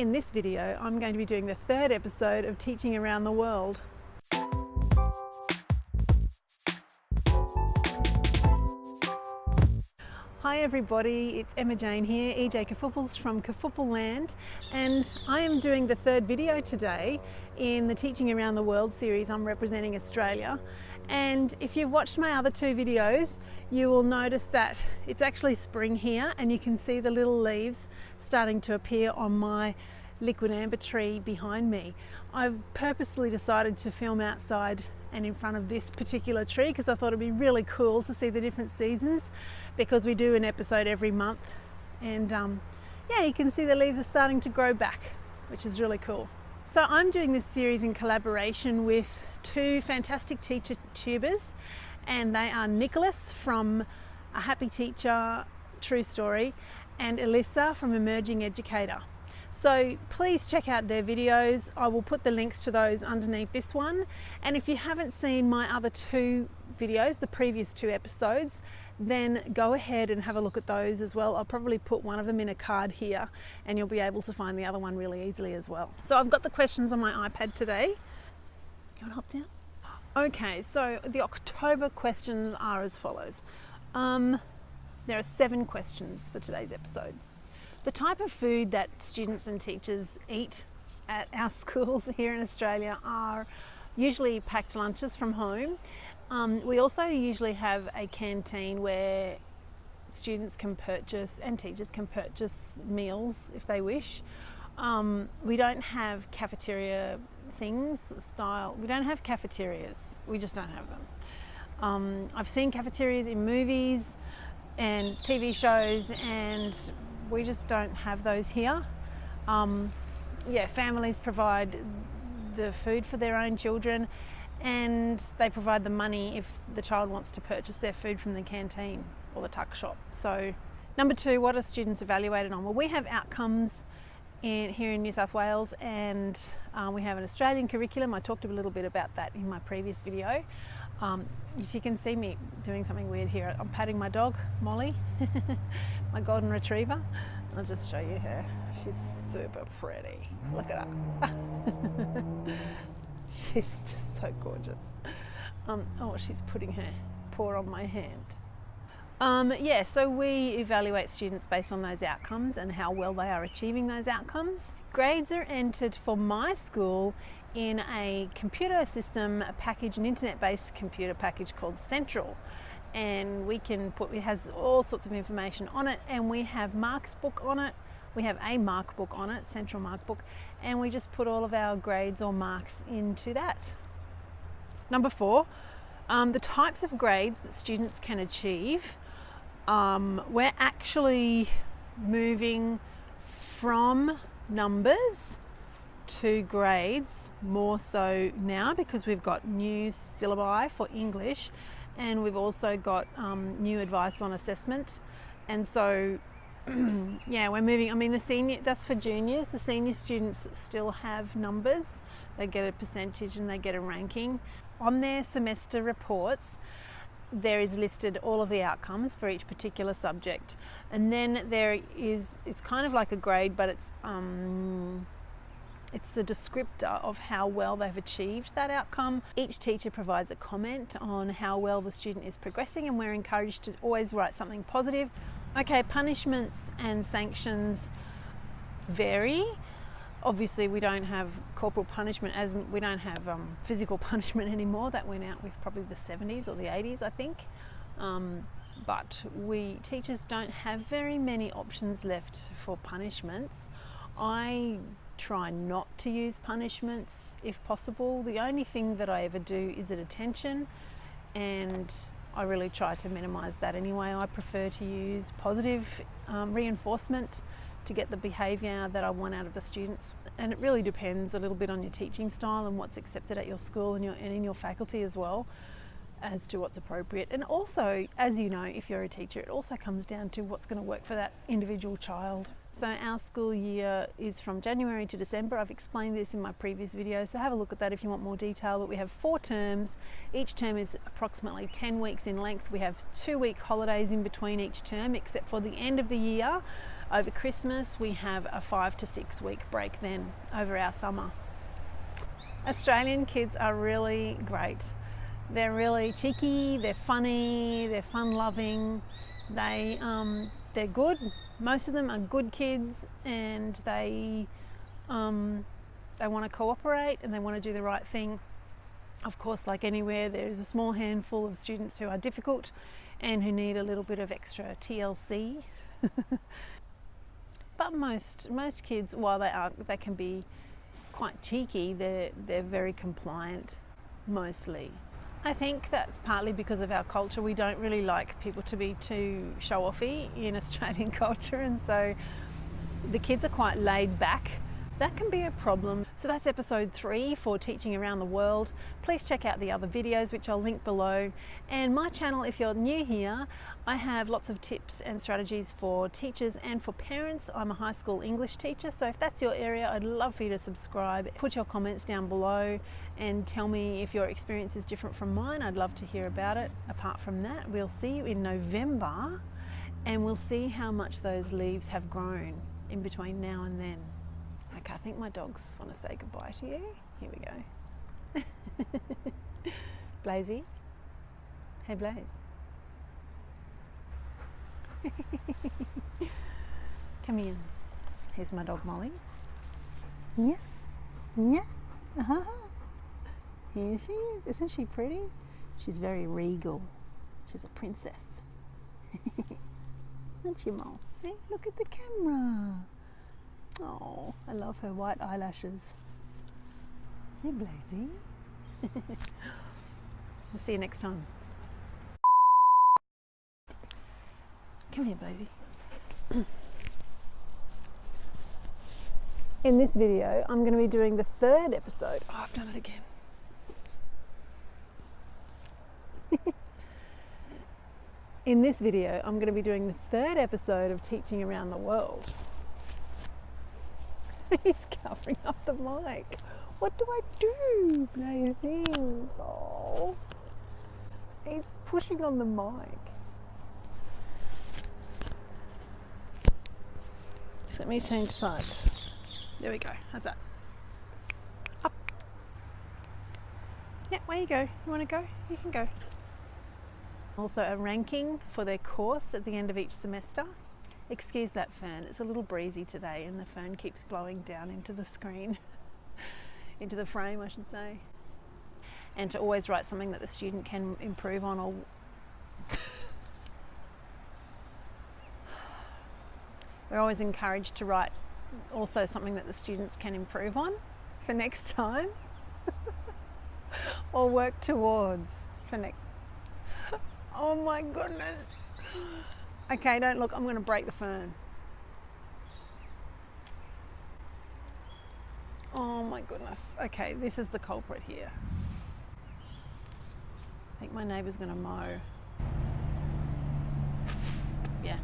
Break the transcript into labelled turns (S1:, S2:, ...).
S1: In this video, I'm going to be doing the third episode of Teaching Around the World. Hi everybody, it's Emma Jane here, EJ Kafooples from Kafoople Land, and I am doing the third video today in the Teaching Around the World series. I'm representing Australia, and if you've watched my other two videos, you will notice that it's actually spring here, and you can see the little leaves starting to appear on my liquid amber tree behind me. I've purposely decided to film outside and in front of this particular tree because I thought it'd be really cool to see the different seasons, because we do an episode every month, and yeah, you can see the leaves are starting to grow back, which is really cool. So I'm doing this series in collaboration with two fantastic teacher tubers, and they are Nicolas from A Happy Teacher True Story and Elisa from Emerging Educator. So please check out their videos. I will put the links to those underneath this one. And if you haven't seen my other two videos, the previous two episodes, then go ahead and have a look at those as well. I'll probably put one of them in a card here, and you'll be able to find the other one really easily as well. So I've got the questions on my iPad today. You want to hop down? Okay, so the October questions are as follows. There are 7 questions for today's episode. The type of food that students and teachers eat at our schools here in Australia are usually packed lunches from home. We also usually have a canteen where students can purchase and teachers can purchase meals if they wish. We don't have cafeteria things style. We don't have cafeterias. We just don't have them. I've seen cafeterias in movies and TV shows, and we just don't have those here. Yeah, families provide the food for their own children, and they provide the money if the child wants to purchase their food from the canteen or the tuck shop. So, number 2, what are students evaluated on? Well, we have outcomes here in New South Wales, and we have an Australian curriculum. I talked a little bit about that in my previous video. If you can see me doing something weird here, I'm patting my dog, Molly, my golden retriever. I'll just show you her. She's super pretty. Look at her. She's just so gorgeous. Oh, she's putting her paw on my hand. Yeah, so we evaluate students based on those outcomes and how well they are achieving those outcomes. Grades are entered for my school in a computer system package, an internet-based computer package called Central, and it has all sorts of information on it, and we have marks book on it. We have a mark book on it, Central Mark Book, and we just put all of our grades or marks into that. Number 4, the types of grades that students can achieve. We're actually moving from numbers to grades more so now, because we've got new syllabi for English, and we've also got new advice on assessment. And so yeah, we're moving. I mean, that's for juniors. The senior students still have numbers. They get a percentage and they get a ranking. On their semester reports, there is listed all of the outcomes for each particular subject, and then it's kind of like a grade, but it's a descriptor of how well they've achieved that outcome. Each teacher provides a comment on how well the student is progressing, and we're encouraged to always write something positive. Okay, punishments and sanctions vary. Obviously, we don't have corporal punishment, as we don't have physical punishment anymore. That went out with probably the 70s or the 80s, I think. But teachers don't have very many options left for punishments. I try not to use punishments if possible. The only thing that I ever do is a detention, and I really try to minimise that anyway. I prefer to use positive reinforcement to get the behaviour that I want out of the students. And it really depends a little bit on your teaching style and what's accepted at your school and in your faculty as well. as to what's appropriate. And also, as you know, if you're a teacher, it also comes down to what's going to work for that individual child. So our school year is from January to December. I've explained this in my previous video, so have a look at that if you want more detail. But we have 4 terms. Each term is approximately 10 weeks in length. We have 2-week holidays in between each term, except for the end of the year. Over Christmas, we have a 5 to 6 week break then over our summer. Australian kids are really great. They're really cheeky, they're funny, they're fun-loving, they're good. Most of them are good kids, and they want to cooperate and they want to do the right thing. Of course, like anywhere, there's a small handful of students who are difficult and who need a little bit of extra TLC. But most kids, while they can be quite cheeky, they're very compliant mostly. I think that's partly because of our culture. We don't really like people to be too show-offy in Australian culture, and so the kids are quite laid back. That can be a problem. So that's episode 3 for Teaching Around the World. Please check out the other videos, which I'll link below. And my channel, if you're new here, I have lots of tips and strategies for teachers and for parents. I'm a high school English teacher, so if that's your area, I'd love for you to subscribe. Put your comments down below and tell me if your experience is different from mine. I'd love to hear about it. Apart from that, we'll see you in November, and we'll see how much those leaves have grown in between now and then. Okay, I think my dogs want to say goodbye to you. Here we go. Blazy. Hey, Blaze. Come here. Here's my dog, Molly. Yeah. Yeah. Uh-huh. Here she is. Isn't she pretty? She's very regal. She's a princess. Aren't you, Mol? Hey, look at the camera. Oh, I love her white eyelashes. Hey, Blazy. I'll see you next time. Come here, Blazy. In this video, I'm going to be doing the 3rd episode. Oh, I've done it again. In this video, I'm going to be doing the 3rd episode of Teaching Around the World. He's covering up the mic. What do I do, Blazy? Oh, he's pushing on the mic. So let me change sides. There we go. How's that? Up. Yeah, where you go? You want to go? You can go. Also a ranking for their course at the end of each semester. Excuse that fern, it's a little breezy today and the fern keeps blowing down into the screen, into the frame I should say. And to always write something that the student can improve on, or we're always encouraged to write also something that the students can improve on for next time or work towards for next. Oh my goodness. Okay, don't look, I'm going to break the fern. Oh my goodness. Okay, this is the culprit here. I think my neighbour's going to mow. Yeah.